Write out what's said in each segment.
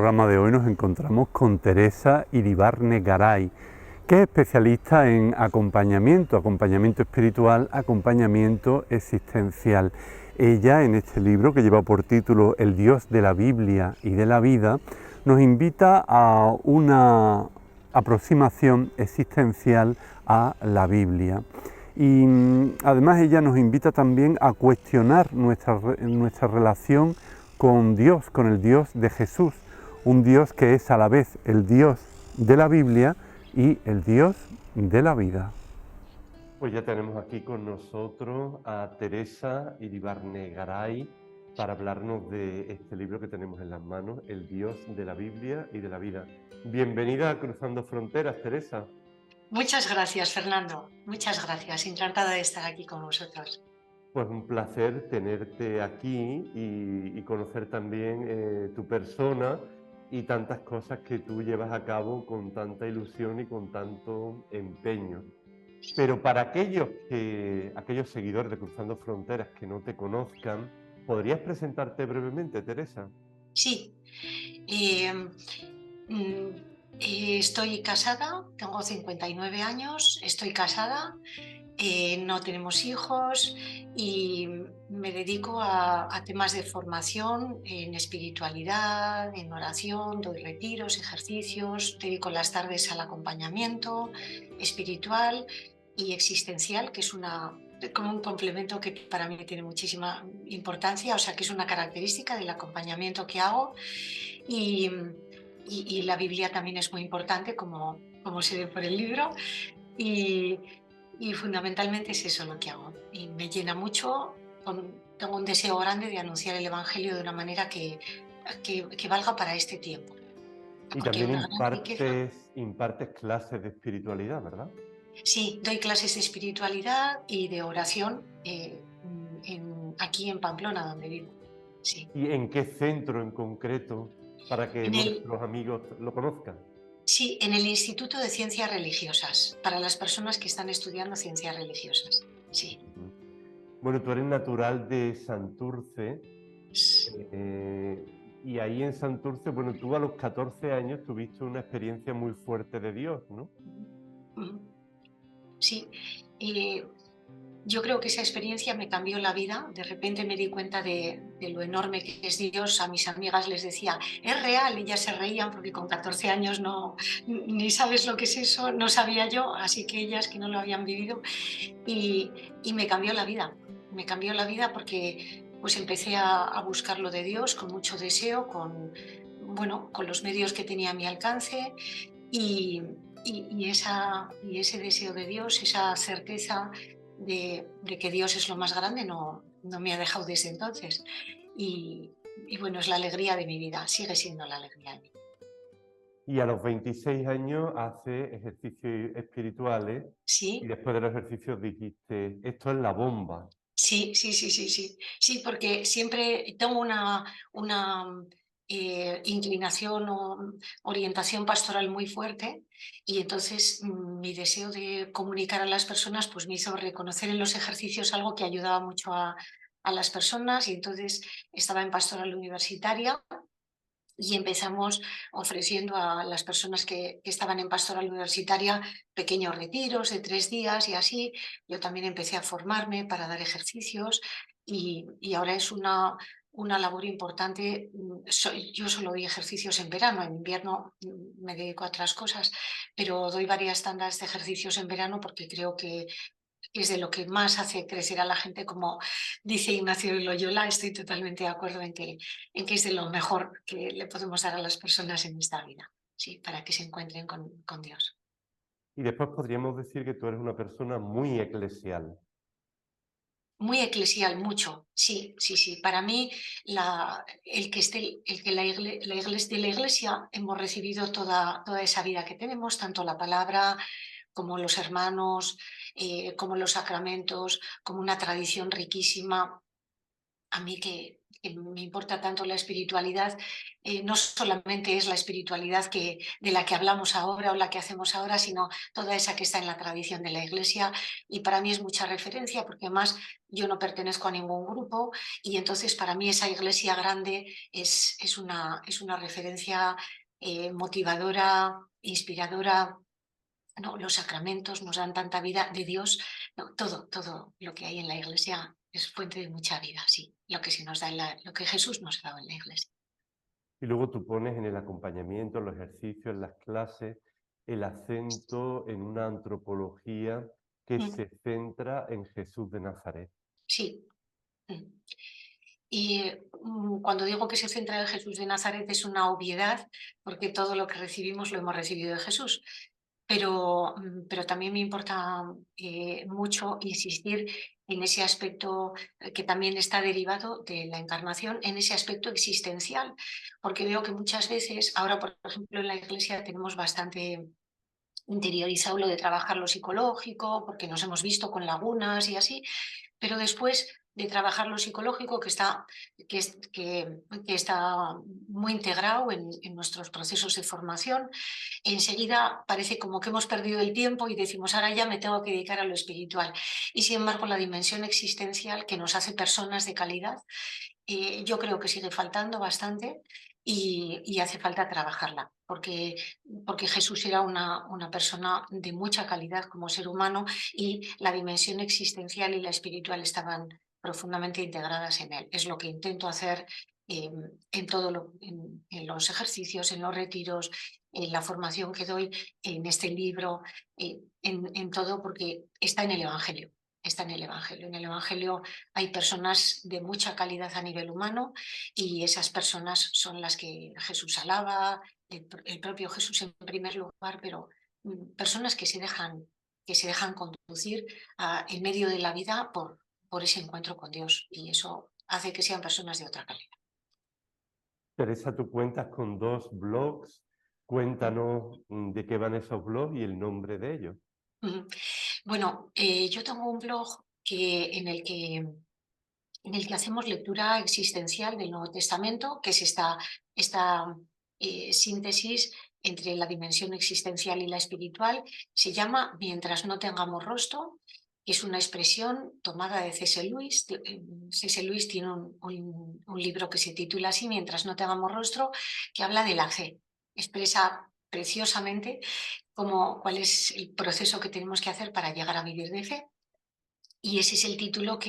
programa de hoy nos encontramos con Teresa Iribarne Garay, que es especialista en acompañamiento espiritual, acompañamiento existencial. Ella, en este libro que lleva por título El Dios de la Biblia y de la vida, nos invita a una aproximación existencial a la Biblia. Y además ella nos invita también a cuestionar nuestra relación con Dios, con el Dios de Jesús, un Dios que es a la vez el Dios de la Biblia y el Dios de la vida. Pues ya tenemos aquí con nosotros a Teresa Iribarne Garay para hablarnos de este libro que tenemos en las manos, El Dios de la Biblia y de la vida. Bienvenida a Cruzando Fronteras, Teresa. Muchas gracias, Fernando. Muchas gracias. Encantada de estar aquí con vosotros. Pues un placer tenerte aquí y conocer también tu persona y tantas cosas que tú llevas a cabo con tanta ilusión y con tanto empeño. Pero para aquellos seguidores de Cruzando Fronteras que no te conozcan, ¿podrías presentarte brevemente, Teresa? Sí, eh, mm, estoy casada, tengo 59 años, estoy casada, no tenemos hijos y me dedico a temas de formación en espiritualidad, en oración, doy retiros, ejercicios, dedico las tardes al acompañamiento espiritual y existencial, que es como un complemento que para mí tiene muchísima importancia, o sea que es una característica del acompañamiento que hago y, y la Biblia también es muy importante, como se ve por el libro, y, y fundamentalmente es eso lo que hago. Y me llena mucho, tengo un deseo grande de anunciar el Evangelio de una manera que valga para este tiempo, Y porque hay también una gran riqueza. impartes clases de espiritualidad, ¿verdad? Sí, doy clases de espiritualidad y de oración aquí en Pamplona, donde vivo. Sí. ¿Y en qué centro en concreto para que En el, nuestros amigos lo conozcan? sí, en el Instituto de Ciencias Religiosas, para las personas que están estudiando ciencias religiosas. Sí. Ujú. Bueno, tú eres natural de Santurce, y ahí en Santurce, bueno, tú a los 14 años tuviste una experiencia muy fuerte de Dios, ¿no? Ujú. Sí. Eh, Yo creo que esa experiencia me cambió la vida. De repente me di cuenta de lo enorme que es Dios. A mis amigas les decía, es real, ellas se reían porque con 14 años no, ni sabes lo que es eso, no sabía yo, así que ellas que no lo habían vivido. Y me cambió la vida. Me cambió la vida porque pues empecé a buscar lo de Dios con mucho deseo, bueno, con los medios que tenía a mi alcance y, y ese deseo de Dios, esa certeza de que Dios es lo más grande, no me ha dejado desde entonces. Y bueno, es la alegría de mi vida, sigue siendo la alegría de mi vida. Y a los 26 años haces ejercicios espirituales y Sí, después de los ejercicios dijiste, esto es la bomba. sí, sí, sí, sí, sí. Sí, porque siempre tengo una inclinación o orientación pastoral muy fuerte y entonces mi deseo de comunicar a las personas pues me hizo reconocer en los ejercicios algo que ayudaba mucho a las personas y entonces estaba en pastoral universitaria y empezamos ofreciendo a las personas que estaban en pastoral universitaria pequeños retiros de 3 días y así. Yo también empecé a formarme para dar ejercicios y ahora es una labor importante. Yo solo doy ejercicios en verano, en invierno me dedico a otras cosas, pero doy varias tandas de ejercicios en verano porque creo que es de lo que más hace crecer a la gente, como dice Ignacio de Loyola. Estoy totalmente de acuerdo en que es de lo mejor que le podemos dar a las personas en esta vida, sí, para que se encuentren con Dios. Y después podríamos decir que tú eres una persona muy eclesial. Muy eclesial, mucho, sí, sí, sí. Para mí, el que de la iglesia hemos recibido toda esa vida que tenemos, tanto la palabra como los hermanos, como los sacramentos, como una tradición riquísima. A mí que me importa tanto la espiritualidad, no solamente es la espiritualidad de la que hablamos ahora o la que hacemos ahora, sino toda esa que está en la tradición de la Iglesia, y para mí es mucha referencia porque además yo no pertenezco a ningún grupo y entonces para mí esa Iglesia grande es una referencia motivadora, inspiradora. No, los sacramentos nos dan tanta vida de Dios, no, todo lo que hay en la Iglesia es fuente de mucha vida, sí, lo que se nos da lo que Jesús nos ha dado en la Iglesia. Y luego tú pones en el acompañamiento, en los ejercicios, en las clases, el acento en una antropología que Mm, se centra en Jesús de Nazaret. sí. Mm. Y cuando digo que se centra en Jesús de Nazaret es una obviedad, porque todo lo que recibimos lo hemos recibido de Jesús. Pero también me importa mucho insistir en ese aspecto que también está derivado de la encarnación, en ese aspecto existencial, porque veo que muchas veces, ahora por ejemplo en la Iglesia tenemos bastante interiorizado lo de trabajar lo psicológico, porque nos hemos visto con lagunas y así, pero después de trabajar lo psicológico, que está muy integrado en nuestros procesos de formación, enseguida parece como que hemos perdido el tiempo y decimos, ahora ya me tengo que dedicar a lo espiritual. Y sin embargo, la dimensión existencial que nos hace personas de calidad, yo creo que sigue faltando bastante y hace falta trabajarla, porque Jesús era una persona de mucha calidad como ser humano y la dimensión existencial y la espiritual estaban profundamente integradas en él. Es lo que intento hacer en en los ejercicios, en los retiros, en la formación que doy, en este libro, en todo, porque está en el Evangelio. Está en el Evangelio. En el Evangelio hay personas de mucha calidad a nivel humano y esas personas son las que Jesús alaba, el propio Jesús en primer lugar, pero personas que se dejan conducir en medio de la vida por ese encuentro con Dios y eso hace que sean personas de otra calidad. Teresa, tú cuentas con 2 blogs. Cuéntanos de qué van esos blogs y el nombre de ellos. Ujú. Bueno, yo tengo un blog en el que hacemos lectura existencial del Nuevo Testamento, que es esta síntesis entre la dimensión existencial y la espiritual. Se llama Mientras no tengamos rostro, que es una expresión tomada de C.S. Lewis. C.S. Lewis tiene un libro que se titula así, Mientras no tengamos rostro, que habla de la fe. Expresa preciosamente cuál es el proceso que tenemos que hacer para llegar a vivir de fe. Y ese es el título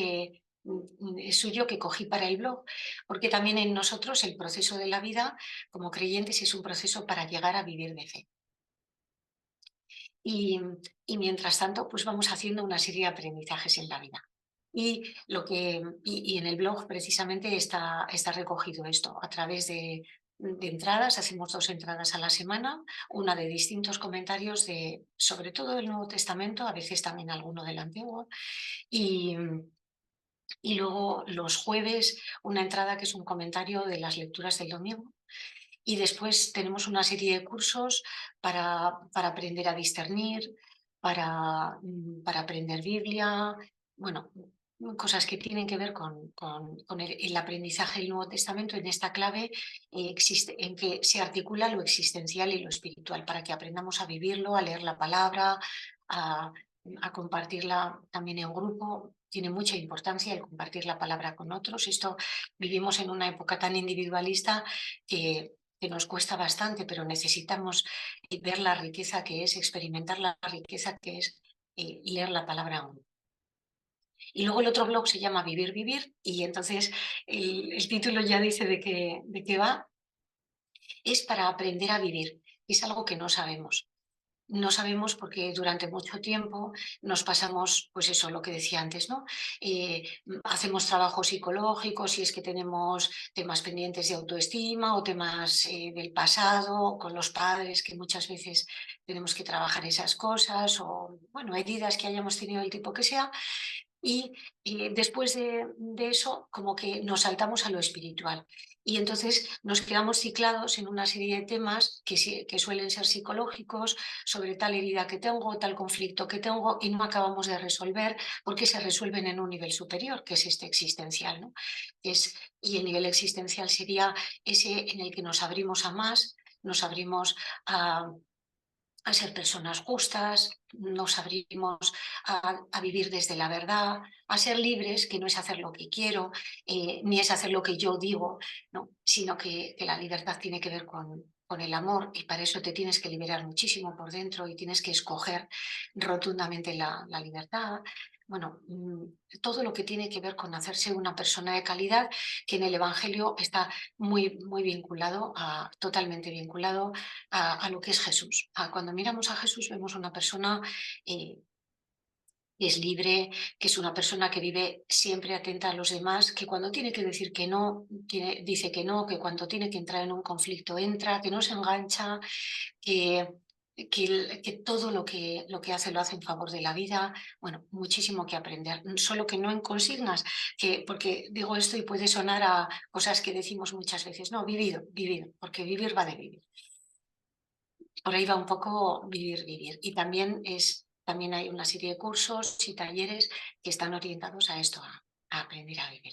suyo que cogí para el blog, porque también en nosotros el proceso de la vida como creyentes es un proceso para llegar a vivir de fe. Y, y mientras tanto, pues vamos haciendo una serie de aprendizajes en la vida. Y en el blog precisamente está recogido esto a través de entradas. Hacemos 2 entradas a la semana, una de distintos comentarios sobre todo del Nuevo Testamento, a veces también alguno del Antiguo, y, y luego los jueves una entrada que es un comentario de las lecturas del domingo. Y después tenemos una serie de cursos para aprender a discernir, para aprender Biblia, bueno, cosas que tienen que ver con el aprendizaje del Nuevo Testamento en esta clave en que se articula lo existencial y lo espiritual, para que aprendamos a vivirlo, a leer la palabra, a, a compartirla también en grupo. Tiene mucha importancia el compartir la palabra con otros. Vivimos en una época tan individualista que nos cuesta bastante, pero necesitamos ver la riqueza que es, experimentar la riqueza que es leer la palabra aún. Y luego el otro blog se llama Vivir, Vivir, y entonces el título ya dice de qué va. Es para aprender a vivir, es algo que no sabemos. No sabemos porque durante mucho tiempo nos pasamos, pues eso, lo que decía antes, ¿no? Hacemos trabajo psicológico si es que tenemos temas pendientes de autoestima o temas del pasado con los padres, que muchas veces tenemos que trabajar esas cosas o, bueno, heridas que hayamos tenido del tipo que sea. Y después de eso, como que nos saltamos a lo espiritual. Y entonces nos quedamos ciclados en una serie de temas que suelen ser psicológicos, sobre tal herida que tengo, tal conflicto que tengo, y no acabamos de resolver porque se resuelven en un nivel superior, que es este existencial, ¿no? Y el nivel existencial sería ese en el que nos abrimos a más, nos abrimos a ser personas justas, nos abrimos a vivir desde la verdad, a ser libres, que no es hacer lo que quiero, ni es hacer lo que yo digo, ¿no? Sino que la libertad tiene que ver con el amor, y para eso te tienes que liberar muchísimo por dentro y tienes que escoger rotundamente la libertad. Bueno, todo lo que tiene que ver con hacerse una persona de calidad, que en el Evangelio está muy vinculado, totalmente vinculado a lo que es Jesús. Cuando miramos a Jesús vemos una persona eh, que es libre, que es una persona que vive siempre atenta a los demás, que cuando tiene que decir que no, dice que no, que cuando tiene que entrar en un conflicto entra, que no se engancha, que, que todo lo que hace lo hace en favor de la vida. Bueno, muchísimo que aprender, solo que no en consignas, porque digo esto y puede sonar a cosas que decimos muchas veces. No, vivido, porque vivir va de vivir. Por ahí va un poco vivir. Y también hay una serie de cursos y talleres que están orientados a esto, a aprender a vivir.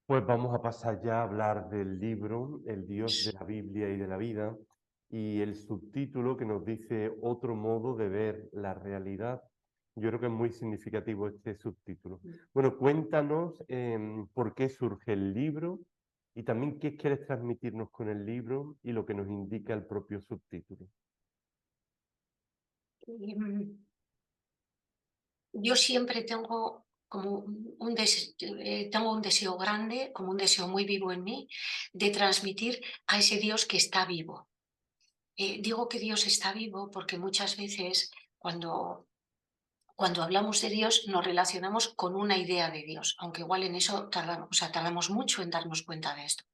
Pues vamos a pasar ya a hablar del libro, El Dios de la Biblia y de la vida, y el subtítulo que nos dice otro modo de ver la realidad. Yo creo que es muy significativo este subtítulo. Bueno, cuéntanos por qué surge el libro y también qué quieres transmitirnos con el libro y lo que nos indica el propio subtítulo. Yo siempre tengo como tengo un deseo grande, como un deseo muy vivo en mí, de transmitir a ese Dios que está vivo. Digo que Dios está vivo porque muchas veces cuando hablamos de Dios nos relacionamos con una idea de Dios, aunque igual en eso tardamos mucho en darnos cuenta de esto.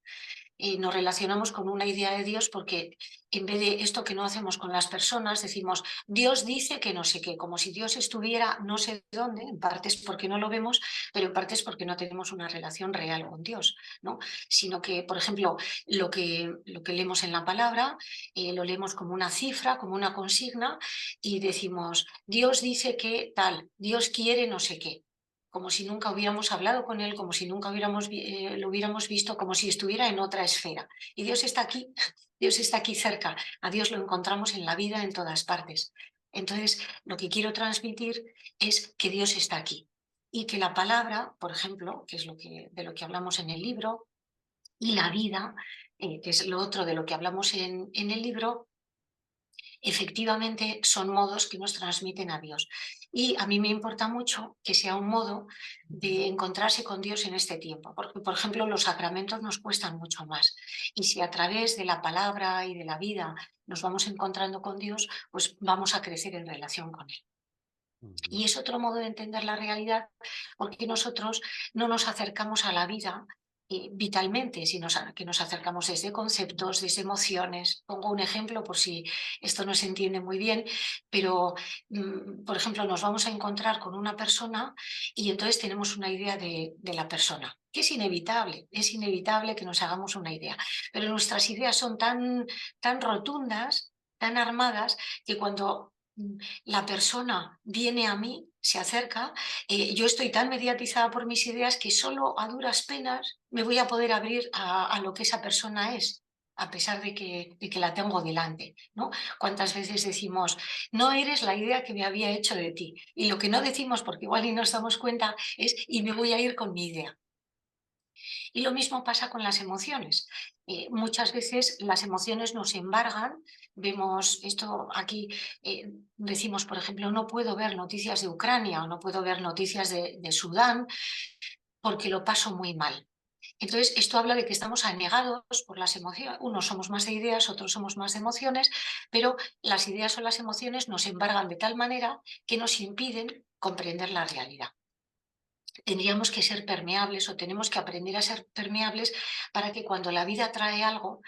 Nos relacionamos con una idea de Dios porque en vez de esto que no hacemos con las personas, decimos, Dios dice que no sé qué, como si Dios estuviera no sé dónde, en parte es porque no lo vemos, pero en parte es porque no tenemos una relación real con Dios, ¿no? Sino que, por ejemplo, lo que leemos en la palabra, lo leemos como una cifra, como una consigna, y decimos, Dios dice que tal, Dios quiere no sé qué, como si nunca hubiéramos hablado con él, como si nunca lo hubiéramos visto, como si estuviera en otra esfera. Y Dios está aquí, Dios está aquí cerca, a Dios lo encontramos en la vida en todas partes. Entonces, lo que quiero transmitir es que Dios está aquí y que la palabra, por ejemplo, que es de lo que hablamos en el libro, y la vida, que es lo otro de lo que hablamos en el libro, efectivamente son modos que nos transmiten a Dios. Y a mí me importa mucho que sea un modo de encontrarse con Dios en este tiempo, porque, por ejemplo, los sacramentos nos cuestan mucho más. Y si a través de la palabra y de la vida nos vamos encontrando con Dios, pues vamos a crecer en relación con Él. Ujú. Y es otro modo de entender la realidad, porque nosotros no nos acercamos a la vida vitalmente, sino que nos acercamos desde conceptos, desde emociones. Pongo un ejemplo por si esto no se entiende muy bien, pero, por ejemplo, nos vamos a encontrar con una persona y entonces tenemos una idea de la persona, que es inevitable que nos hagamos una idea, pero nuestras ideas son tan rotundas, tan armadas, que cuando la persona viene a mí, se acerca, yo estoy tan mediatizada por mis ideas que solo a duras penas me voy a poder abrir a lo que esa persona es, a pesar de que la tengo delante, ¿no? ¿Cuántas veces decimos, no eres la idea que me había hecho de ti? Y lo que no decimos, porque igual ni nos damos cuenta, es, y me voy a ir con mi idea. Y lo mismo pasa con las emociones. Muchas veces las emociones nos embargan. Vemos esto aquí, decimos, por ejemplo, no puedo ver noticias de Ucrania o no puedo ver noticias de Sudán porque lo paso muy mal. Entonces, esto habla de que estamos anegados por las emociones. Unos somos más de ideas, otros somos más de emociones, pero las ideas o las emociones nos embargan de tal manera que nos impiden comprender la realidad. tendríamos que ser permeables o tenemos que aprender a ser permeables para que cuando la vida trae algo,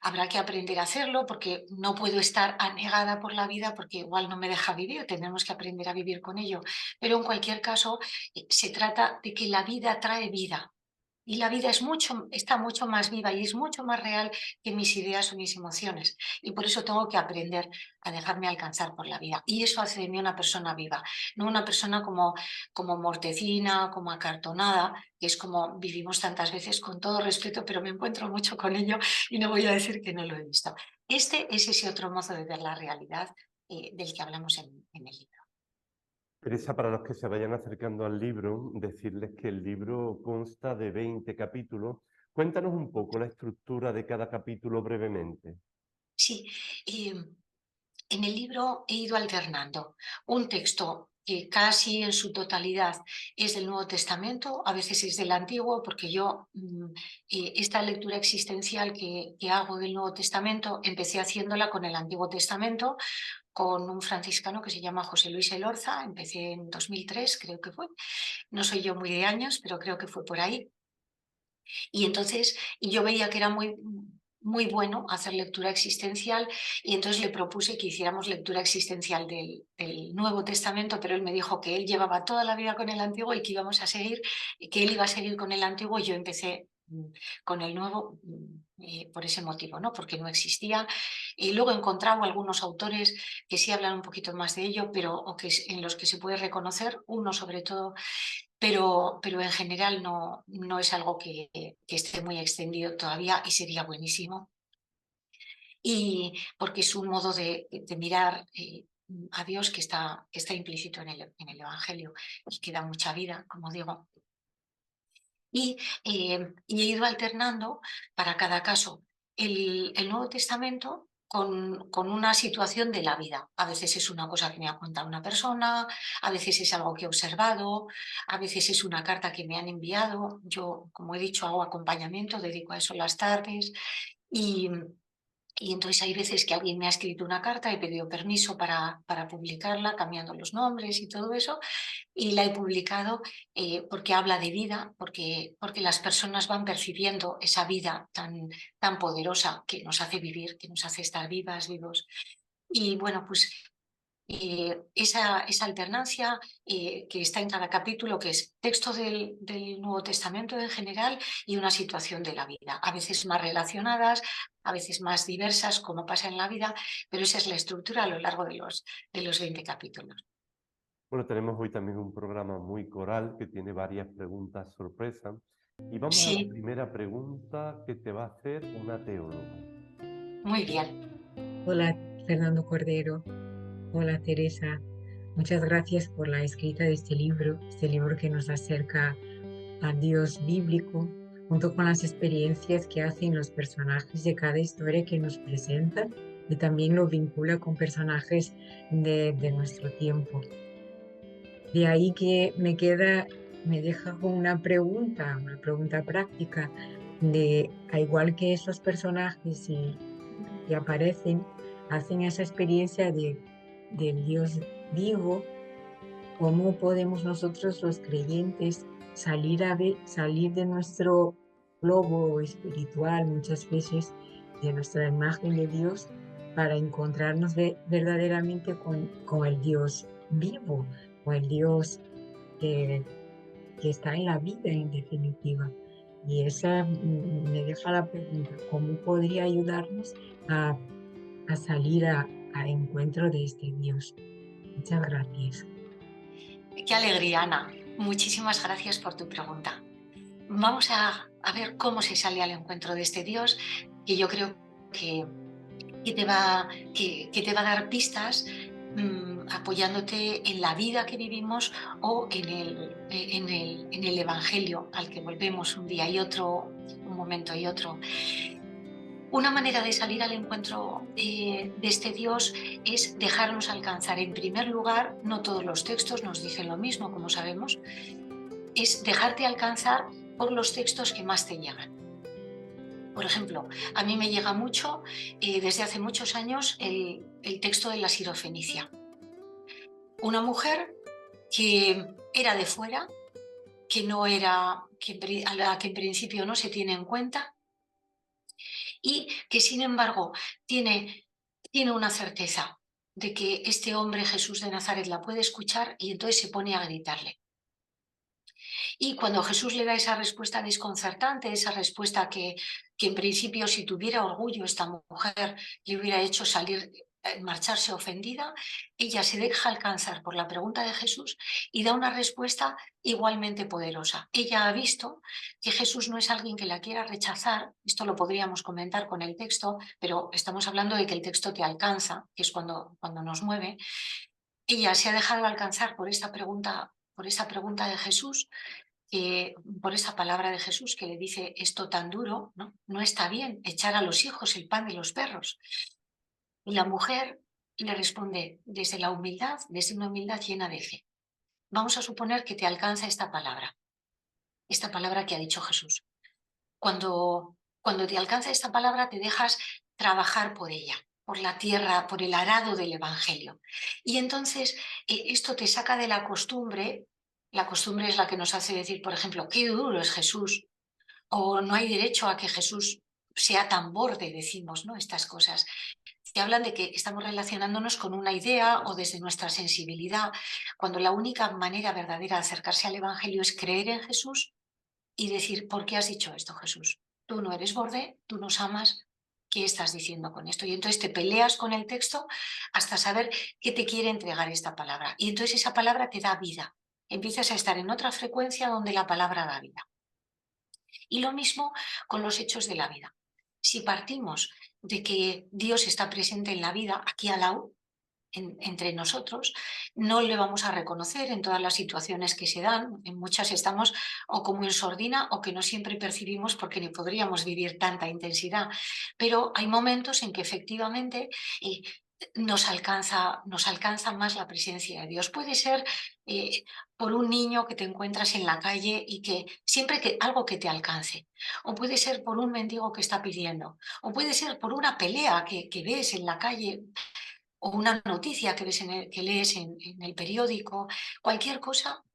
habrá que aprender a hacerlo porque no puedo estar anegada por la vida porque igual no me deja vivir, tenemos que aprender a vivir con ello. Pero en cualquier caso, se trata de que la vida trae vida. Y la vida está mucho más viva y es mucho más real que mis ideas o mis emociones. Y por eso tengo que aprender a dejarme alcanzar por la vida. Y eso hace de mí una persona viva, no una persona como mortecina, como acartonada, que es como vivimos tantas veces, con todo respeto, pero me encuentro mucho con ello y no voy a decir que no lo he visto. Este es ese otro modo de ver la realidad del que hablamos en el libro. Teresa, para los que se vayan acercando al libro, decirles que el libro consta de 20 capítulos. Cuéntanos un poco la estructura de cada capítulo brevemente. Sí, en el libro he ido alternando un texto que casi en su totalidad es del Nuevo Testamento, a veces es del Antiguo, porque yo esta lectura existencial que hago del Nuevo Testamento empecé haciéndola con el Antiguo Testamento, con un franciscano que se llama José Luis Elorza, empecé en 2003, creo que fue, no soy yo muy de años, pero creo que fue por ahí. Y entonces yo veía que era muy bueno hacer lectura existencial y entonces le propuse que hiciéramos lectura existencial del Nuevo Testamento, pero él me dijo que él llevaba toda la vida con el Antiguo y que íbamos a seguir, que él iba a seguir con el Antiguo y yo empecé con el Nuevo por ese motivo, ¿no? Porque no existía. Y luego he encontrado algunos autores que sí hablan un poquito más de ello, pero en los que se puede reconocer, uno sobre todo, pero en general no es algo que esté muy extendido todavía y sería buenísimo. Y porque es un modo de mirar a Dios que está implícito en el Evangelio y que da mucha vida, como digo. Y he ido alternando para cada caso el Nuevo Testamento con una situación de la vida. A veces es una cosa que me ha contado una persona, a veces es algo que he observado, a veces es una carta que me han enviado. Yo, como he dicho, hago acompañamiento, dedico a eso las tardes. Y, y entonces hay veces que alguien me ha escrito una carta, he pedido permiso para publicarla, cambiando los nombres y todo eso, y la he publicado porque habla de vida, porque las personas van percibiendo esa vida tan poderosa que nos hace vivir, que nos hace estar vivas, vivos. Y bueno, pues esa alternancia que está en cada capítulo, que es texto del Nuevo Testamento en general y una situación de la vida, a veces más relacionadas, a veces más diversas, como pasa en la vida, pero esa es la estructura a lo largo de los 20 capítulos. Bueno, tenemos hoy también un programa muy coral que tiene varias preguntas sorpresa. Y vamos a la Sí, primera pregunta que te va a hacer una teóloga. muy bien. Hola, Fernando Cordero. Hola, Teresa. Muchas gracias por la escrita de este libro que nos acerca a Dios bíblico, junto con las experiencias que hacen los personajes de cada historia que nos presentan y también lo vincula con personajes de nuestro tiempo. De ahí que me deja con una pregunta práctica a igual que esos personajes que aparecen, hacen esa experiencia del Dios vivo, ¿cómo podemos nosotros los creyentes salir de nuestro globo espiritual muchas veces, de nuestra imagen de Dios, para encontrarnos verdaderamente con el Dios vivo, con el Dios que, que está en la vida en definitiva? Y esa me deja la pregunta, ¿cómo podría ayudarnos a salir a encuentro de este Dios? Muchas gracias. Qué alegría, Ana. Muchísimas gracias por tu pregunta. Vamos a ver cómo se sale al encuentro de este Dios, que yo creo que te va a dar pistas apoyándote en la vida que vivimos o en el Evangelio al que volvemos un día y otro, un momento y otro. Una manera de salir al encuentro de este Dios es dejarnos alcanzar. En primer lugar, no todos los textos nos dicen lo mismo, como sabemos, es dejarte alcanzar por los textos que más te llegan. Por ejemplo, a mí me llega mucho, desde hace muchos años, el texto de la Sirofenicia. Una mujer que era de fuera, que no era, a la que en principio no se tiene en cuenta y que sin embargo tiene una certeza de que este hombre Jesús de Nazaret la puede escuchar y entonces se pone a gritarle. Y cuando Jesús le da esa respuesta desconcertante, esa respuesta que en principio si tuviera orgullo esta mujer le hubiera hecho salir, marcharse ofendida, ella se deja alcanzar por la pregunta de Jesús y da una respuesta igualmente poderosa. Ella ha visto que Jesús no es alguien que la quiera rechazar, esto lo podríamos comentar con el texto, pero estamos hablando de que el texto te alcanza, que es cuando nos mueve. Ella se ha dejado alcanzar por esa pregunta de Jesús, por esa palabra de Jesús que le dice esto tan duro, ¿no? No está bien echar a los hijos el pan de los perros. Y la mujer le responde desde la humildad, desde una humildad llena de fe. Vamos a suponer que te alcanza esta palabra que ha dicho Jesús. Cuando te alcanza esta palabra, te dejas trabajar por ella, por la tierra, por el arado del Evangelio. Y entonces esto te saca de la costumbre. La costumbre es la que nos hace decir, por ejemplo, qué duro es Jesús, o no hay derecho a que Jesús sea tan borde, decimos, ¿no? Estas cosas que hablan de que estamos relacionándonos con una idea o desde nuestra sensibilidad, cuando la única manera verdadera de acercarse al Evangelio es creer en Jesús y decir, ¿por qué has dicho esto, Jesús? Tú no eres borde, tú nos amas, ¿qué estás diciendo con esto? Y entonces te peleas con el texto hasta saber qué te quiere entregar esta palabra. Y entonces esa palabra te da vida. Empiezas a estar en otra frecuencia donde la palabra da vida. Y lo mismo con los hechos de la vida. Si partimos de que Dios está presente en la vida, aquí al lado, entre nosotros, no le vamos a reconocer en todas las situaciones que se dan. En muchas estamos o como en sordina o que no siempre percibimos porque ni podríamos vivir tanta intensidad. Pero hay momentos en que efectivamente nos alcanza más la presencia de Dios. Puede ser por un niño que te encuentras en la calle y que siempre que algo que te alcance, o puede ser por un mendigo que está pidiendo, o puede ser por una pelea que ves en la calle o una noticia que, que lees en el periódico, cualquier cosa,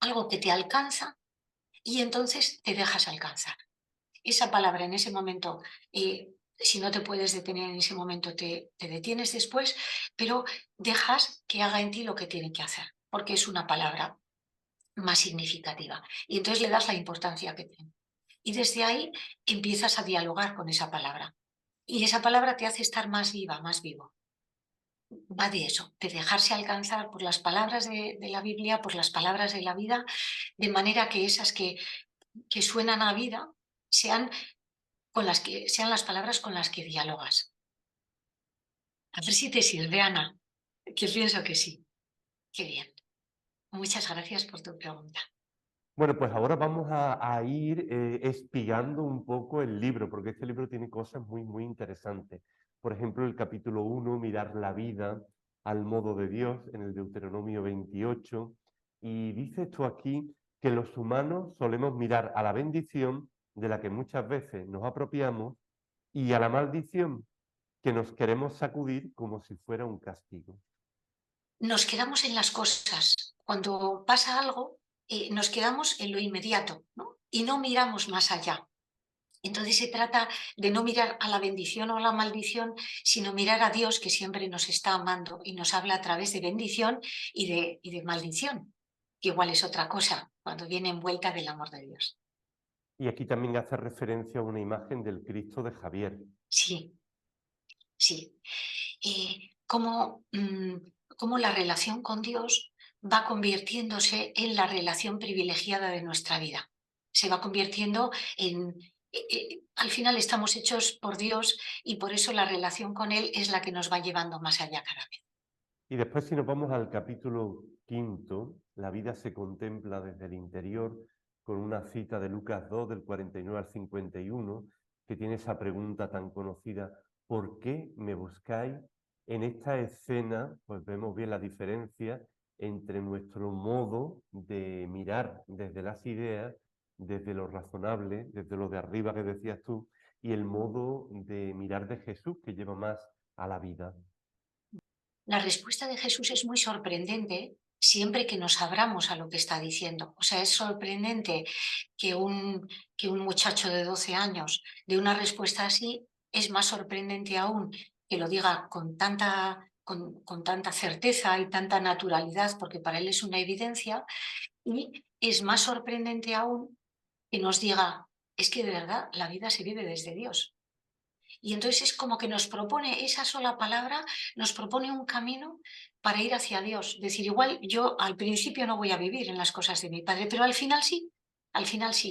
algo que te alcanza y entonces te dejas alcanzar. Esa palabra en ese momento, si no te puedes detener en ese momento, te detienes después, pero dejas que haga en ti lo que tiene que hacer, porque es una palabra más significativa. Y entonces le das la importancia que tiene. Y desde ahí empiezas a dialogar con esa palabra. Y esa palabra te hace estar más viva, más vivo. Va de eso, de dejarse alcanzar por las palabras de la Biblia, por las palabras de la vida, de manera que esas que suenan a vida sean sean las palabras con las que dialogas. A ver si te sirve, Ana, que pienso que sí. Qué bien. Muchas gracias por tu pregunta. Bueno, pues ahora vamos a ir espigando un poco el libro, porque este libro tiene cosas muy, muy interesantes. Por ejemplo, el capítulo 1, mirar la vida al modo de Dios, en el Deuteronomio 28. Y dice esto aquí, que los humanos solemos mirar a la bendición, de la que muchas veces nos apropiamos, y a la maldición, que nos queremos sacudir como si fuera un castigo. Nos quedamos en las cosas. Cuando pasa algo, nos quedamos en lo inmediato, ¿no? Y no miramos más allá. Entonces se trata de no mirar a la bendición o a la maldición, sino mirar a Dios que siempre nos está amando y nos habla a través de bendición y de maldición, que igual es otra cosa cuando viene envuelta del amor de Dios. Y aquí también hace referencia a una imagen del Cristo de Javier. Sí, sí. Cómo la relación con Dios va convirtiéndose en la relación privilegiada de nuestra vida. Se va convirtiendo en... al final estamos hechos por Dios y por eso la relación con Él es la que nos va llevando más allá cada vez. Y después, si nos vamos al capítulo 5, la vida se contempla desde el interior, con una cita de Lucas 2, del 49 al 51, que tiene esa pregunta tan conocida, ¿por qué me buscáis? En esta escena, pues vemos bien la diferencia entre nuestro modo de mirar desde las ideas, desde lo razonable, desde lo de arriba que decías tú, y el modo de mirar de Jesús, que lleva más a la vida. La respuesta de Jesús es muy sorprendente siempre que nos abramos a lo que está diciendo. O sea, es sorprendente que un muchacho de 12 años dé una respuesta así, es más sorprendente aún que lo diga con tanta certeza y tanta naturalidad, porque para él es una evidencia, y es más sorprendente aún que nos diga, es que de verdad la vida se vive desde Dios. Y entonces es como que nos propone esa sola palabra, nos propone un camino para ir hacia Dios. Decir, igual yo al principio no voy a vivir en las cosas de mi padre, pero al final sí,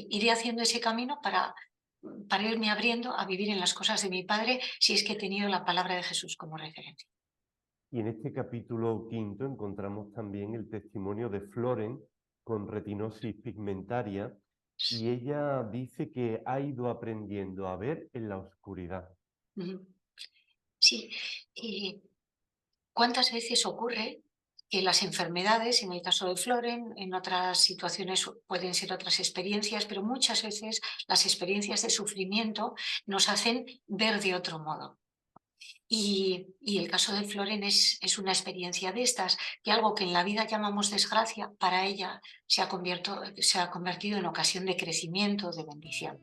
iré haciendo ese camino para irme abriendo a vivir en las cosas de mi padre si es que he tenido la palabra de Jesús como referencia. Y en este capítulo quinto encontramos también el testimonio de Floren con retinosis pigmentaria y ella dice que ha ido aprendiendo a ver en la oscuridad. Ujú. Sí, y ¿cuántas veces ocurre que las enfermedades, en el caso de Floren, en otras situaciones pueden ser otras experiencias, pero muchas veces las experiencias de sufrimiento nos hacen ver de otro modo? Y el caso de Floren es una experiencia de estas, que algo que en la vida llamamos desgracia, para ella se ha convertido en ocasión de crecimiento, de bendición.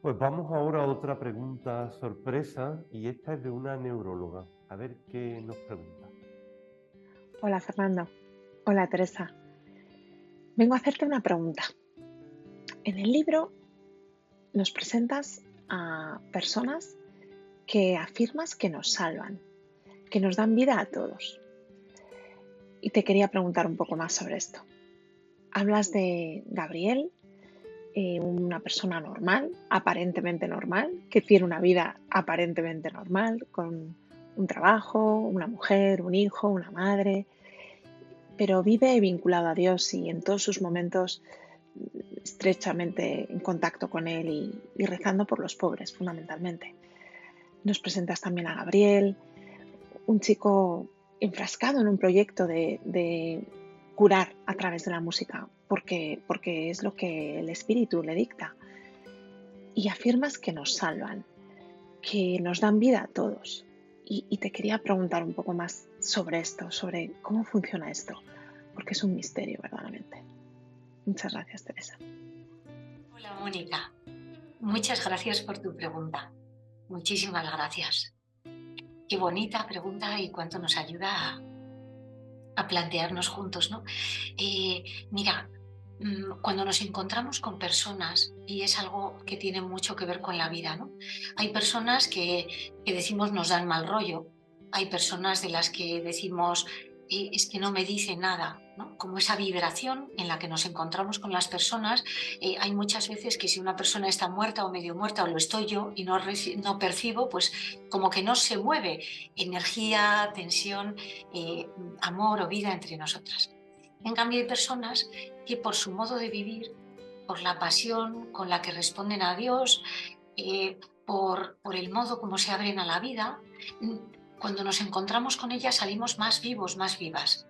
Pues vamos ahora a otra pregunta sorpresa y esta es de una neuróloga. A ver qué nos pregunta. Hola Fernando, hola Teresa. Vengo a hacerte una pregunta. En el libro nos presentas a personas que afirmas que nos salvan, que nos dan vida a todos. Y te quería preguntar un poco más sobre esto. Hablas de Gabriel, una persona normal, aparentemente normal, que tiene una vida aparentemente normal, con un trabajo, una mujer, un hijo, una madre, pero vive vinculado a Dios y en todos sus momentos estrechamente en contacto con Él y rezando por los pobres, fundamentalmente. Nos presentas también a Gabriel, un chico enfrascado en un proyecto de curar a través de la música, porque es lo que el Espíritu le dicta. Y afirmas que nos salvan, que nos dan vida a todos. Y te quería preguntar un poco más sobre esto, sobre cómo funciona esto, porque es un misterio verdaderamente. Muchas gracias, Teresa. Hola, Mónica. Muchas gracias por tu pregunta. Muchísimas gracias. Qué bonita pregunta y cuánto nos ayuda a plantearnos juntos, ¿no? Mira, cuando nos encontramos con personas, y es algo que tiene mucho que ver con la vida, ¿no? Hay personas que decimos nos dan mal rollo, hay personas de las que decimos es que no me dice nada, ¿no? Como esa vibración en la que nos encontramos con las personas, hay muchas veces que si una persona está muerta o medio muerta, o lo estoy yo y no percibo, pues como que no se mueve energía, tensión, amor o vida entre nosotras. En cambio, hay personas que por su modo de vivir, por la pasión con la que responden a Dios, por el modo como se abren a la vida, cuando nos encontramos con ellas salimos más vivos, más vivas.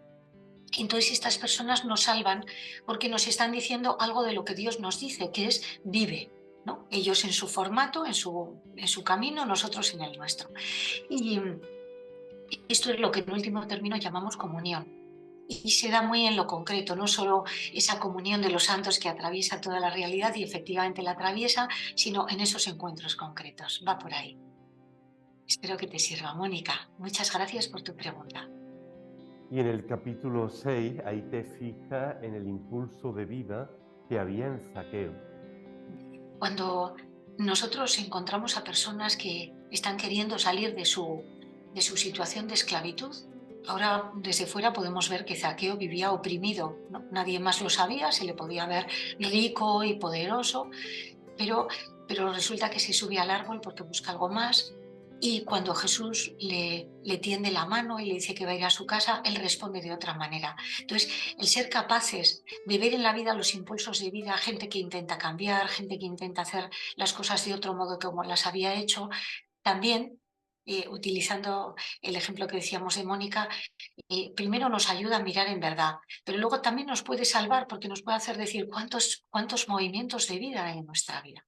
Entonces estas personas nos salvan porque nos están diciendo algo de lo que Dios nos dice, que es vive, ¿no? Ellos en su formato, en su camino, nosotros en el nuestro. Y esto es lo que en último término llamamos comunión. Y se da muy en lo concreto, no solo esa comunión de los santos que atraviesa toda la realidad y efectivamente la atraviesa, sino en esos encuentros concretos. Va por ahí. Espero que te sirva, Mónica. Muchas gracias por tu pregunta. Y en el capítulo 6 ahí te fijas en el impulso de vida que había en Zaqueo. Cuando nosotros encontramos a personas que están queriendo salir de su situación de esclavitud, ahora desde fuera podemos ver que Zaqueo vivía oprimido, ¿no? Nadie más lo sabía, se le podía ver rico y poderoso, pero resulta que se sube al árbol porque busca algo más. Y cuando Jesús le tiende la mano y le dice que va a ir a su casa, él responde de otra manera. Entonces, el ser capaces de ver en la vida los impulsos de vida, gente que intenta cambiar, gente que intenta hacer las cosas de otro modo que como las había hecho, también, utilizando el ejemplo que decíamos de Mónica, primero nos ayuda a mirar en verdad, pero luego también nos puede salvar porque nos puede hacer decir cuántos movimientos de vida hay en nuestra vida.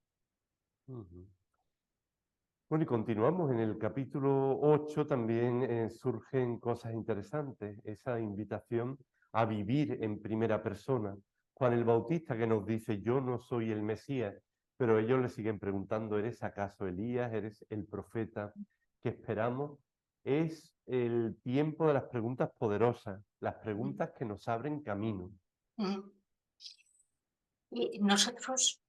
Ujú. Bueno, y continuamos. En el capítulo 8 también surgen cosas interesantes. Esa invitación a vivir en primera persona. Juan el Bautista que nos dice, yo no soy el Mesías, pero ellos le siguen preguntando, ¿eres acaso Elías? ¿Eres el profeta que esperamos? Es el tiempo de las preguntas poderosas, las preguntas que nos abren camino. Y nosotros,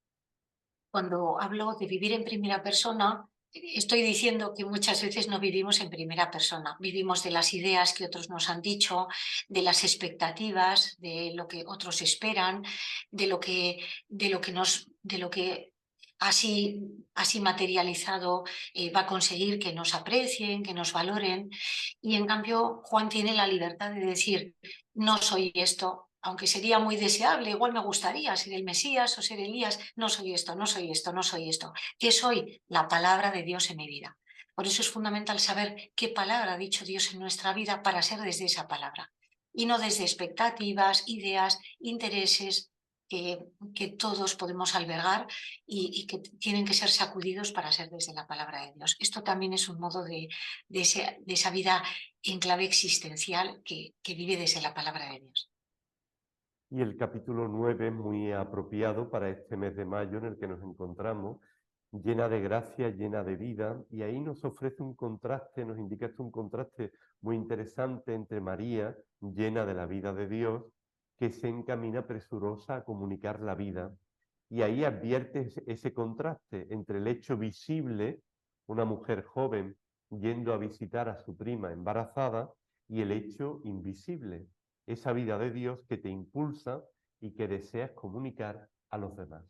cuando hablo de vivir en primera persona, estoy diciendo que muchas veces no vivimos en primera persona, vivimos de las ideas que otros nos han dicho, de las expectativas, de lo que otros esperan, de lo que así materializado va a conseguir que nos aprecien, que nos valoren. Y en cambio, Juan tiene la libertad de decir, no soy esto. Aunque sería muy deseable, igual me gustaría ser el Mesías o ser Elías, no soy esto, no soy esto, no soy esto. ¿Qué soy? La palabra de Dios en mi vida. Por eso es fundamental saber qué palabra ha dicho Dios en nuestra vida para ser desde esa palabra. Y no desde expectativas, ideas, intereses que todos podemos albergar y que tienen que ser sacudidos para ser desde la palabra de Dios. Esto también es un modo de esa vida en clave existencial que vive desde la palabra de Dios. Y el capítulo 9 es muy apropiado para este mes de mayo en el que nos encontramos, llena de gracia, llena de vida, y ahí nos ofrece un contraste, nos indica esto un contraste muy interesante entre María, llena de la vida de Dios, que se encamina presurosa a comunicar la vida. Y ahí advierte ese contraste entre el hecho visible, una mujer joven yendo a visitar a su prima embarazada, y el hecho invisible, esa vida de Dios que te impulsa y que deseas comunicar a los demás.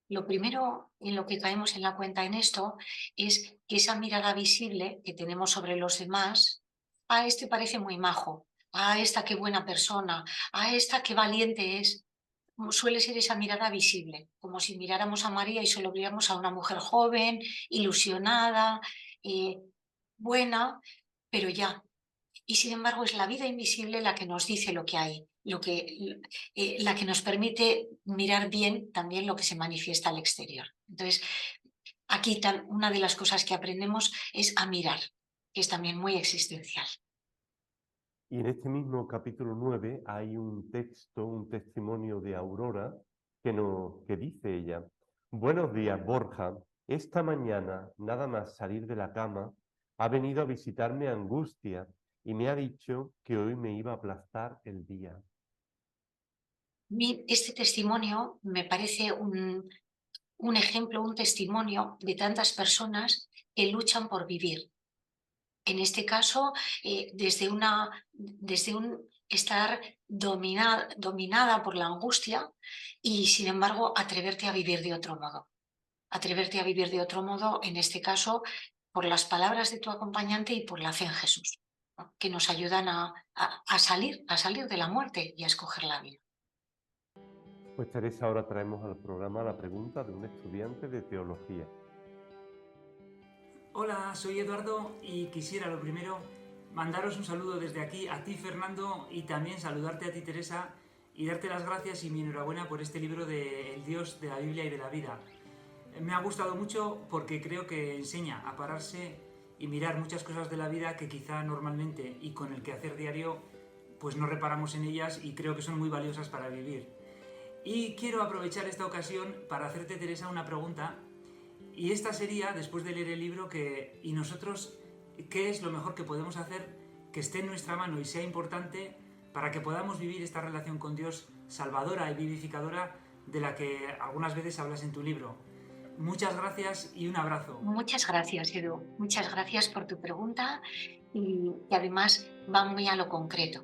Lo primero en lo que caemos en la cuenta en esto es que esa mirada visible que tenemos sobre los demás, a este parece muy majo, a esta qué buena persona, a esta qué valiente es, suele ser esa mirada visible, como si miráramos a María y solo viéramos a una mujer joven, ilusionada, buena, pero ya. Y sin embargo es la vida invisible la que nos dice lo que hay, la que nos permite mirar bien también lo que se manifiesta al exterior. Entonces, aquí una de las cosas que aprendemos es a mirar, que es también muy existencial. Y en este mismo capítulo 9 hay un texto, un testimonio de Aurora que dice ella, buenos días, Borja, esta mañana, nada más salir de la cama, ha venido a visitarme Angustia y me ha dicho que hoy me iba a aplastar el día. Este testimonio me parece un ejemplo, un testimonio de tantas personas que luchan por vivir. En este caso, desde un estar dominada por la angustia y, sin embargo, atreverte a vivir de otro modo. Atreverte a vivir de otro modo, en este caso, por las palabras de tu acompañante y por la fe en Jesús, ¿no? Que nos ayudan a salir de la muerte y a escoger la vida. Pues Teresa, ahora traemos al programa la pregunta de un estudiante de teología. Hola, soy Eduardo y quisiera lo primero mandaros un saludo desde aquí a ti, Fernando, y también saludarte a ti, Teresa, y darte las gracias y mi enhorabuena por este libro de El Dios de la Biblia y de la vida. Me ha gustado mucho porque creo que enseña a pararse y mirar muchas cosas de la vida que quizá normalmente y con el quehacer diario pues no reparamos en ellas y creo que son muy valiosas para vivir. Y quiero aprovechar esta ocasión para hacerte, Teresa, una pregunta. Y esta sería, después de leer el libro, ¿y nosotros qué es lo mejor que podemos hacer que esté en nuestra mano y sea importante para que podamos vivir esta relación con Dios salvadora y vivificadora de la que algunas veces hablas en tu libro? Muchas gracias y un abrazo. Muchas gracias, Edu. Muchas gracias por tu pregunta y que además va muy a lo concreto.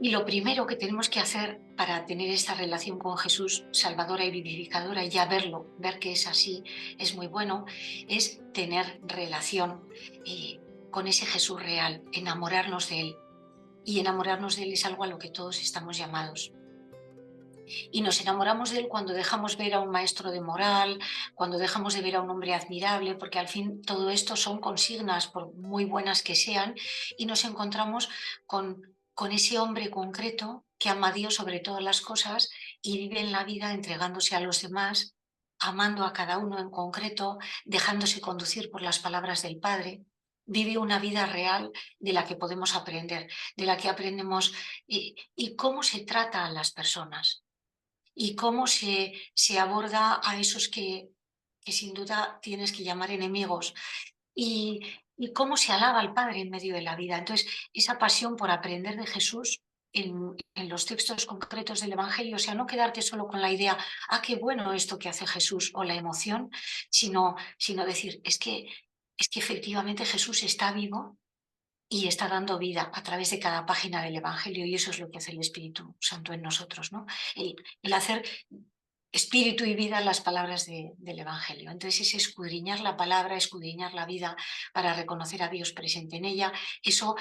Y lo primero que tenemos que hacer para tener esta relación con Jesús, salvadora y vivificadora, y ya ver que es así, es muy bueno, es tener relación con ese Jesús real, enamorarnos de Él. Y enamorarnos de Él es algo a lo que todos estamos llamados. Y nos enamoramos de Él cuando dejamos ver a un maestro de moral, cuando dejamos de ver a un hombre admirable, porque al fin todo esto son consignas, por muy buenas que sean, y nos encontramos con ese hombre concreto que ama a Dios sobre todas las cosas y vive en la vida entregándose a los demás, amando a cada uno en concreto, dejándose conducir por las palabras del Padre, vive una vida real de la que podemos aprender, de la que aprendemos y cómo se trata a las personas y cómo se aborda a esos que sin duda tienes que llamar enemigos y, y cómo se alaba al Padre en medio de la vida. Entonces, esa pasión por aprender de Jesús en los textos concretos del Evangelio, o sea, no quedarte solo con la idea, ah, qué bueno esto que hace Jesús o la emoción, sino decir, es que efectivamente Jesús está vivo y está dando vida a través de cada página del Evangelio y eso es lo que hace el Espíritu Santo en nosotros, ¿no? El hacer espíritu y vida las palabras del Evangelio. Entonces es escudriñar la palabra, escudriñar la vida para reconocer a Dios presente en ella. Eso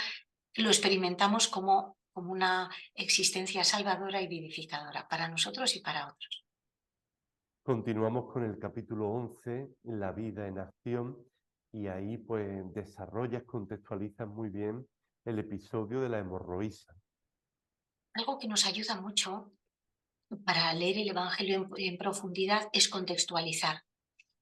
lo experimentamos como una existencia salvadora y vivificadora para nosotros y para otros. Continuamos con el capítulo 11, la vida en acción, y ahí pues desarrollas, contextualizas muy bien el episodio de la hemorroísa. Algo que nos ayuda mucho para leer el Evangelio en profundidad es contextualizar.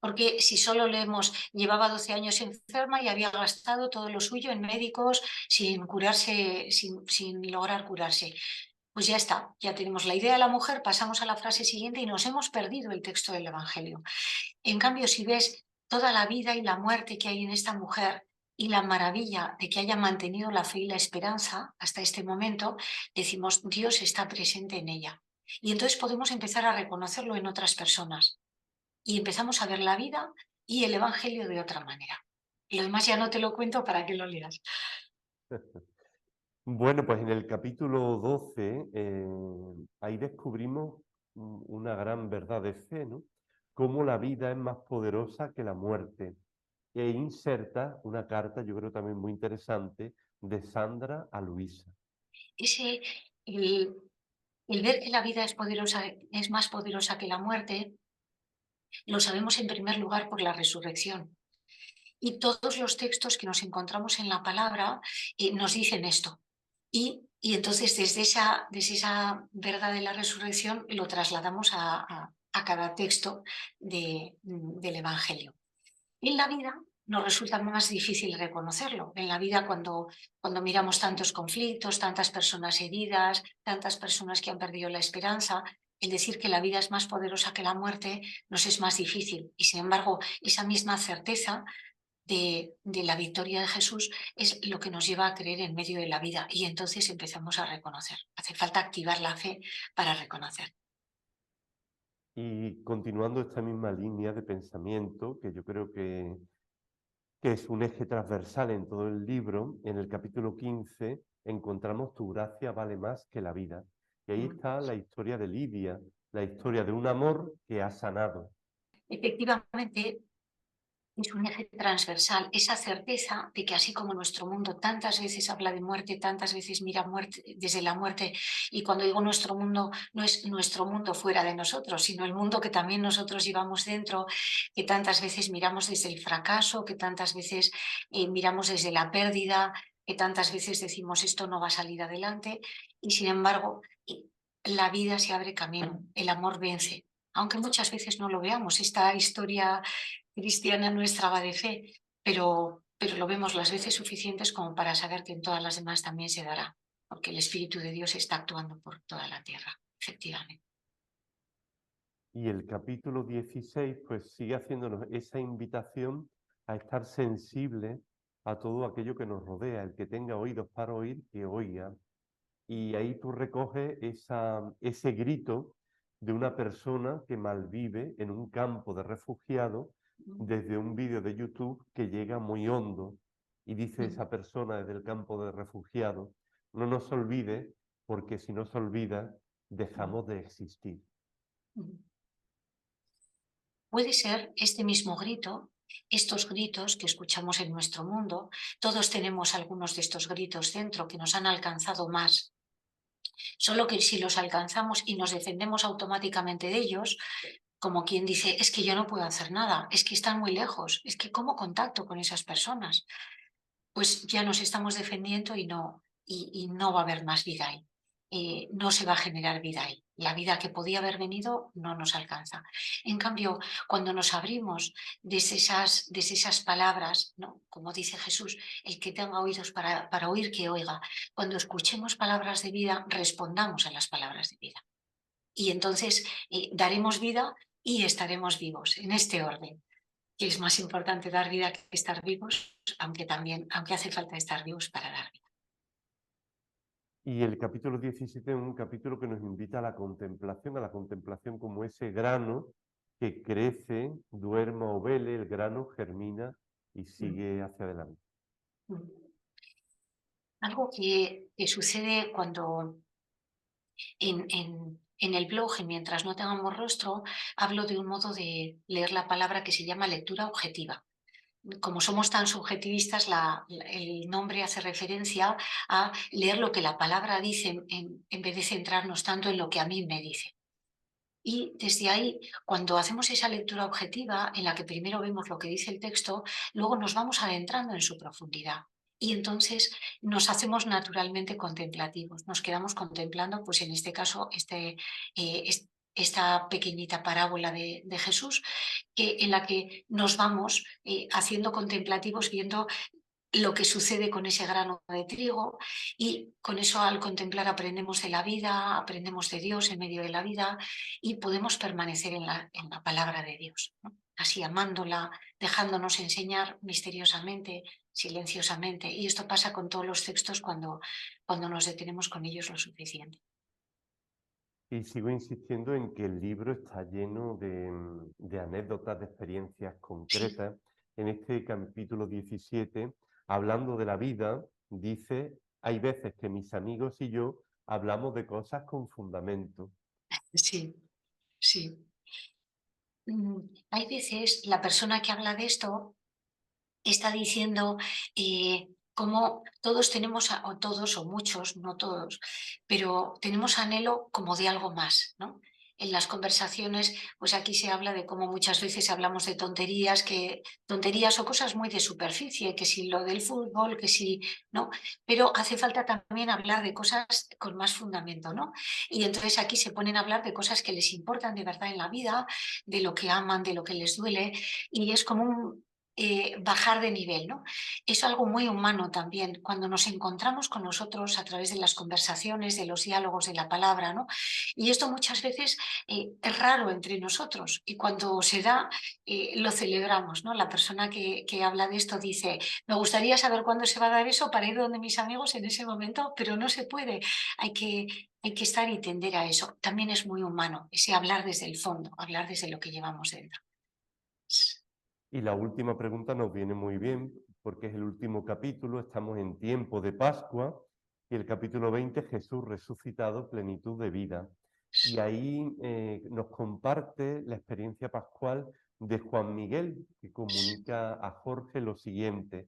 Porque si solo leemos, llevaba 12 años enferma y había gastado todo lo suyo en médicos sin curarse, sin lograr curarse. Pues ya está, ya tenemos la idea de la mujer, pasamos a la frase siguiente y nos hemos perdido el texto del Evangelio. En cambio, si ves toda la vida y la muerte que hay en esta mujer y la maravilla de que haya mantenido la fe y la esperanza hasta este momento, decimos, Dios está presente en ella. Y entonces podemos empezar a reconocerlo en otras personas y empezamos a ver la vida y el Evangelio de otra manera. Y lo demás ya no te lo cuento para que lo leas. Bueno, pues en el capítulo 12, ahí descubrimos una gran verdad de fe, ¿no? Cómo la vida es más poderosa que la muerte. E inserta una carta, yo creo también muy interesante, de Sandra a Luisa. Ese, el, el ver que la vida es poderosa, es más poderosa que la muerte, lo sabemos en primer lugar por la resurrección. Y todos los textos que nos encontramos en la palabra nos dicen esto. Y entonces desde esa verdad de la resurrección lo trasladamos a cada texto del Evangelio. En la vida nos resulta más difícil reconocerlo. En la vida cuando miramos tantos conflictos, tantas personas heridas, tantas personas que han perdido la esperanza, el decir que la vida es más poderosa que la muerte nos es más difícil. Y sin embargo, esa misma certeza de la victoria de Jesús es lo que nos lleva a creer en medio de la vida y entonces empezamos a reconocer. Hace falta activar la fe para reconocer. Y continuando esta misma línea de pensamiento, que yo creo que es un eje transversal en todo el libro, en el capítulo 15 encontramos Tu gracia vale más que la vida. Y ahí está la historia de Lidia, la historia de un amor que ha sanado. Efectivamente, es un eje transversal, esa certeza de que así como nuestro mundo tantas veces habla de muerte, tantas veces mira muerte desde la muerte, y cuando digo nuestro mundo, no es nuestro mundo fuera de nosotros, sino el mundo que también nosotros llevamos dentro, que tantas veces miramos desde el fracaso, que tantas veces miramos desde la pérdida, que tantas veces decimos esto no va a salir adelante, y sin embargo la vida se abre camino, el amor vence. Aunque muchas veces no lo veamos, esta historia cristiana nuestra va de fe, pero lo vemos las veces suficientes como para saber que en todas las demás también se dará, porque el Espíritu de Dios está actuando por toda la tierra, efectivamente. Y el capítulo 16 pues sigue haciéndonos esa invitación a estar sensible a todo aquello que nos rodea. El que tenga oídos para oír, que oiga. Y ahí tú recoges ese grito de una persona que malvive en un campo de refugiados desde un vídeo de YouTube que llega muy hondo. Y dice esa persona desde el campo de refugiados, no nos olvide, porque si nos olvida, dejamos de existir. Puede ser este mismo grito, estos gritos que escuchamos en nuestro mundo, todos tenemos algunos de estos gritos dentro que nos han alcanzado más. Solo que si los alcanzamos y nos defendemos automáticamente de ellos, como quien dice, es que yo no puedo hacer nada, es que están muy lejos, es que ¿cómo contacto con esas personas? Pues ya nos estamos defendiendo y no va a haber más vida ahí. no se va a generar vida ahí. La vida que podía haber venido no nos alcanza. En cambio, cuando nos abrimos desde esas palabras, ¿no? Como dice Jesús, el que tenga oídos para oír, que oiga. Cuando escuchemos palabras de vida, respondamos a las palabras de vida. Y entonces daremos vida y estaremos vivos, en este orden, que es más importante dar vida que estar vivos, aunque hace falta estar vivos para dar vida. Y el capítulo 17 es un capítulo que nos invita a la contemplación como ese grano que crece, duerma o vele, el grano germina y sigue hacia adelante. Algo que sucede cuando en el blog, mientras no tengamos rostro, hablo de un modo de leer la palabra que se llama lectura objetiva. Como somos tan subjetivistas, el nombre hace referencia a leer lo que la palabra dice en vez de centrarnos tanto en lo que a mí me dice. Y desde ahí, cuando hacemos esa lectura objetiva, en la que primero vemos lo que dice el texto, luego nos vamos adentrando en su profundidad. Y entonces nos hacemos naturalmente contemplativos, nos quedamos contemplando, pues en este caso, esta pequeñita parábola de Jesús, en la que nos vamos haciendo contemplativos, viendo lo que sucede con ese grano de trigo, y con eso, al contemplar, aprendemos de la vida, aprendemos de Dios en medio de la vida y podemos permanecer en la palabra de Dios, ¿no? Así, amándola, dejándonos enseñar misteriosamente, silenciosamente. Y esto pasa con todos los textos cuando nos detenemos con ellos lo suficiente. Y sigo insistiendo en que el libro está lleno de anécdotas, de experiencias concretas. En este capítulo 17, hablando de la vida, dice: hay veces que mis amigos y yo hablamos de cosas con fundamento. Sí, sí. Hay veces la persona que habla de esto está diciendo cómo todos tenemos, o todos o muchos, no todos, pero tenemos anhelo como de algo más, ¿no? En las conversaciones, pues aquí se habla de cómo muchas veces hablamos de tonterías o cosas muy de superficie, que si lo del fútbol, que si, ¿no? Pero hace falta también hablar de cosas con más fundamento, ¿no? Y entonces aquí se ponen a hablar de cosas que les importan de verdad en la vida, de lo que aman, de lo que les duele, y es como un bajar de nivel, ¿no? Es algo muy humano también, cuando nos encontramos con nosotros a través de las conversaciones, de los diálogos, de la palabra, ¿no? Y esto muchas veces es raro entre nosotros, y cuando se da, lo celebramos, ¿no? La persona que habla de esto dice: me gustaría saber cuándo se va a dar eso para ir donde mis amigos en ese momento, pero no se puede. Hay que estar y tender a eso. También es muy humano, ese hablar desde el fondo, hablar desde lo que llevamos dentro. Y la última pregunta nos viene muy bien, porque es el último capítulo, estamos en tiempo de Pascua, y el capítulo 20, Jesús resucitado, plenitud de vida. Y ahí nos comparte la experiencia pascual de Juan Miguel, que comunica a Jorge lo siguiente: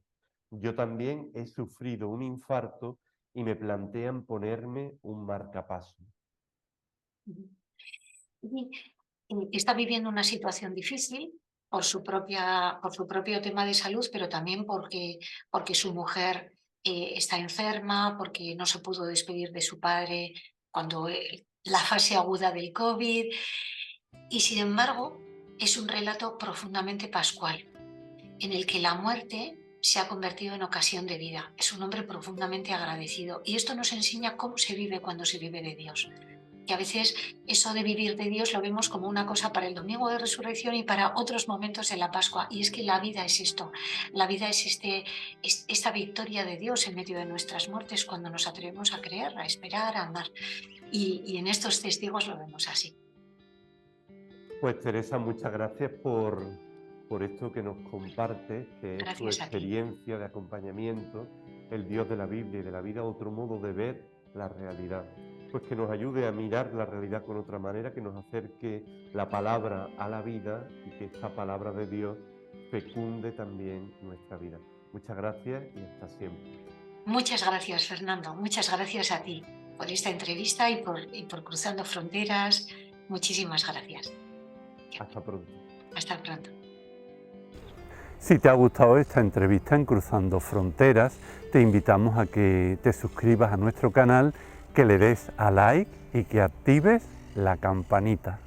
yo también he sufrido un infarto y me plantean ponerme un marcapaso. Está viviendo una situación difícil por su propio tema de salud, pero también porque su mujer está enferma, porque no se pudo despedir de su padre cuando la fase aguda del COVID. Y sin embargo, es un relato profundamente pascual, en el que la muerte se ha convertido en ocasión de vida. Es un hombre profundamente agradecido. Y esto nos enseña cómo se vive cuando se vive de Dios. Que a veces eso de vivir de Dios lo vemos como una cosa para el domingo de resurrección y para otros momentos de la Pascua. Y es que la vida es esto. La vida es esta victoria de Dios en medio de nuestras muertes, cuando nos atrevemos a creer, a esperar, a amar. Y en estos testigos lo vemos así. Pues Teresa, muchas gracias por esto que nos compartes, que es tu experiencia de acompañamiento, el Dios de la Biblia y de la vida, otro modo de ver la realidad. Pues que nos ayude a mirar la realidad con otra manera, que nos acerque la palabra a la vida y que esta palabra de Dios fecunde también nuestra vida. Muchas gracias y hasta siempre. Muchas gracias, Fernando. Muchas gracias a ti por esta entrevista y por Cruzando Fronteras. Muchísimas gracias. Hasta pronto. Hasta pronto. Si te ha gustado esta entrevista en Cruzando Fronteras, te invitamos a que te suscribas a nuestro canal que le des a like y que actives la campanita.